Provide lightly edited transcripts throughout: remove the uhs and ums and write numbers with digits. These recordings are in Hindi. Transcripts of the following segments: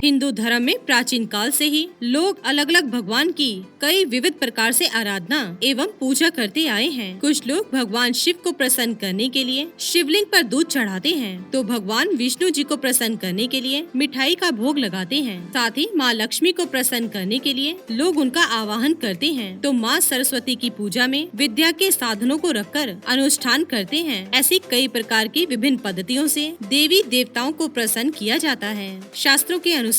हिंदू धर्म में प्राचीन काल से ही लोग अलग अलग भगवान की कई विविध प्रकार से आराधना एवं पूजा करते आए हैं। कुछ लोग भगवान शिव को प्रसन्न करने के लिए शिवलिंग पर दूध चढ़ाते हैं, तो भगवान विष्णु जी को प्रसन्न करने के लिए मिठाई का भोग लगाते हैं। साथ ही माँ लक्ष्मी को प्रसन्न करने के लिए लोग उनका आवाहन करते हैं, तो माँ सरस्वती की पूजा में विद्या के साधनों को रखकर अनुष्ठान करते हैं। ऐसी कई प्रकार की विभिन्न पद्धतियों से देवी देवताओं को प्रसन्न किया जाता है। शास्त्रों के अनुसार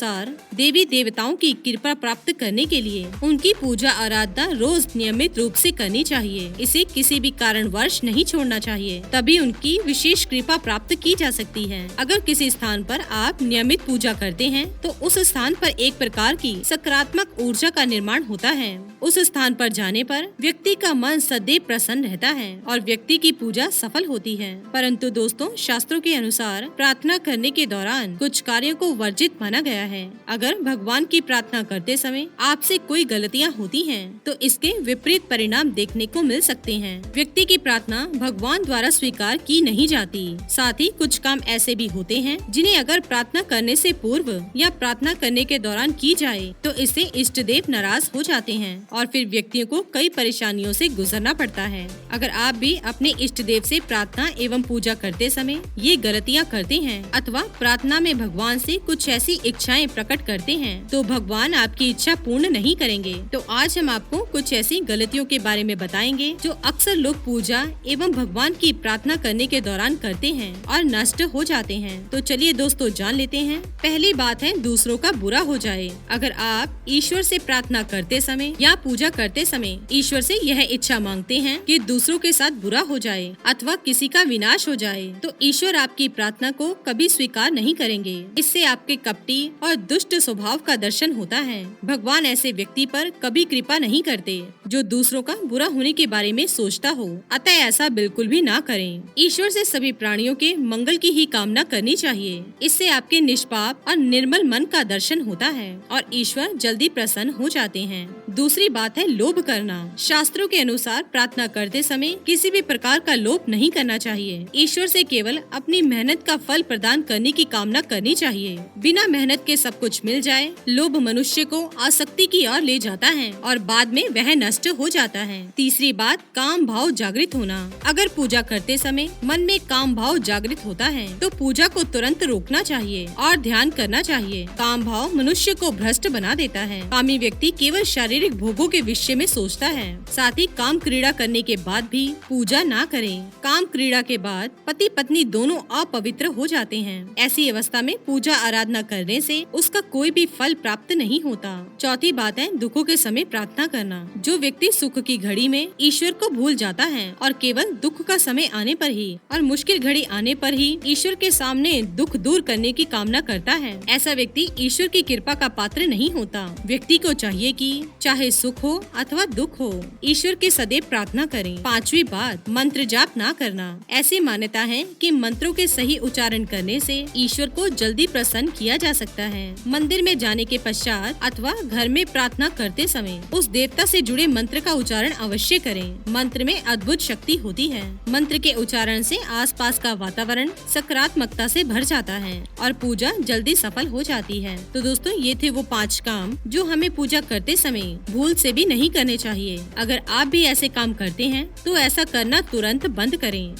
देवी देवताओं की कृपा प्राप्त करने के लिए उनकी पूजा आराधना रोज नियमित रूप से करनी चाहिए। इसे किसी भी कारणवश नहीं छोड़ना चाहिए, तभी उनकी विशेष कृपा प्राप्त की जा सकती है। अगर किसी स्थान पर आप नियमित पूजा करते हैं तो उस स्थान पर एक प्रकार की सकारात्मक ऊर्जा का निर्माण होता है। उस स्थान पर जाने पर व्यक्ति का मन सदैव प्रसन्न रहता है और व्यक्ति की पूजा सफल होती है। परंतु दोस्तों, शास्त्रों के अनुसार प्रार्थना करने के दौरान कुछ कार्यों को वर्जित माना गया है। अगर भगवान की प्रार्थना करते समय आपसे कोई गलतियां होती हैं, तो इसके विपरीत परिणाम देखने को मिल सकते हैं। व्यक्ति की प्रार्थना भगवान द्वारा स्वीकार की नहीं जाती। साथ ही कुछ काम ऐसे भी होते हैं जिन्हें अगर प्रार्थना करने से पूर्व या प्रार्थना करने के दौरान की जाए तो इससे इष्ट देव नाराज हो जाते हैं और फिर व्यक्तियों को कई परेशानियों से गुजरना पड़ता है। अगर आप भी अपने इष्ट देव से प्रार्थना एवं पूजा करते समय ये गलतियाँ करते हैं अथवा प्रार्थना में भगवान से कुछ ऐसी इच्छाएं प्रकट करते हैं, तो भगवान आपकी इच्छा पूर्ण नहीं करेंगे। तो आज हम आपको कुछ ऐसी गलतियों के बारे में बताएंगे जो अक्सर लोग पूजा एवं भगवान की प्रार्थना करने के दौरान करते हैं और नष्ट हो जाते हैं। तो चलिए दोस्तों, जान लेते हैं। पहली बात है, दूसरों का बुरा हो जाए। अगर आप ईश्वर से प्रार्थना करते समय या पूजा करते समय ईश्वर से यह इच्छा मांगते हैं कि दूसरों के साथ बुरा हो जाए अथवा किसी का विनाश हो जाए, तो ईश्वर आपकी प्रार्थना को कभी स्वीकार नहीं करेंगे। इससे आपके कपटी और दुष्ट स्वभाव का दर्शन होता है। भगवान ऐसे व्यक्ति पर कभी कृपा नहीं करते जो दूसरों का बुरा होने के बारे में सोचता हो। अतः ऐसा बिल्कुल भी ना करें। ईश्वर से सभी प्राणियों के मंगल की ही कामना करनी चाहिए। इससे आपके निष्पाप और निर्मल मन का दर्शन होता है और ईश्वर जल्दी प्रसन्न हो जाते हैं। दूसरी बात है, लोभ करना। शास्त्रों के अनुसार प्रार्थना करते समय किसी भी प्रकार का लोभ नहीं करना चाहिए। ईश्वर से केवल अपनी मेहनत का फल प्रदान करने की कामना करनी चाहिए। बिना मेहनत के सब कुछ मिल जाए, लोभ मनुष्य को आसक्ति की ओर ले जाता है और बाद में वह नष्ट हो जाता है। तीसरी बात, काम भाव जागृत होना। अगर पूजा करते समय मन में काम भाव जागृत होता है तो पूजा को तुरंत रोकना चाहिए और ध्यान करना चाहिए। काम भाव मनुष्य को भ्रष्ट बना देता है। कामी व्यक्ति केवल शारीरिक भोगों के विषय में सोचता है। साथ ही काम क्रीड़ा करने के बाद भी पूजा ना करें। काम क्रीड़ा के बाद पति पत्नी दोनों अपवित्र हो जाते हैं। ऐसी अवस्था में पूजा आराधना करने से उसका कोई भी फल प्राप्त नहीं होता। चौथी बात है, दुखों के समय प्रार्थना करना। जो व्यक्ति सुख की घड़ी में ईश्वर को भूल जाता है और केवल दुख का समय आने पर ही और मुश्किल घड़ी आने पर ही ईश्वर के सामने दुख दूर करने की कामना करता है, ऐसा व्यक्ति ईश्वर की कृपा का पात्र नहीं होता। व्यक्ति को चाहिए कि चाहे सुख हो अथवा दुख हो, ईश्वर की सदैव प्रार्थना करें। पांचवी बात, मंत्र जाप ना करना। ऐसी मान्यता है कि मंत्रों के सही उच्चारण करने से ईश्वर को जल्दी प्रसन्न किया जा सकता है। मंदिर में जाने के पश्चात अथवा घर में प्रार्थना करते समय उस देवता से जुड़े मंत्र का उच्चारण अवश्य करें। मंत्र में अद्भुत शक्ति होती है। मंत्र के उच्चारण से आसपास का वातावरण सकारात्मकता से भर जाता है और पूजा जल्दी सफल हो जाती है। तो दोस्तों, ये थे वो 5 काम जो हमें पूजा करते समय भूल से भी नहीं करने चाहिए। अगर आप भी ऐसे काम करते हैं तो ऐसा करना तुरंत बंद करें।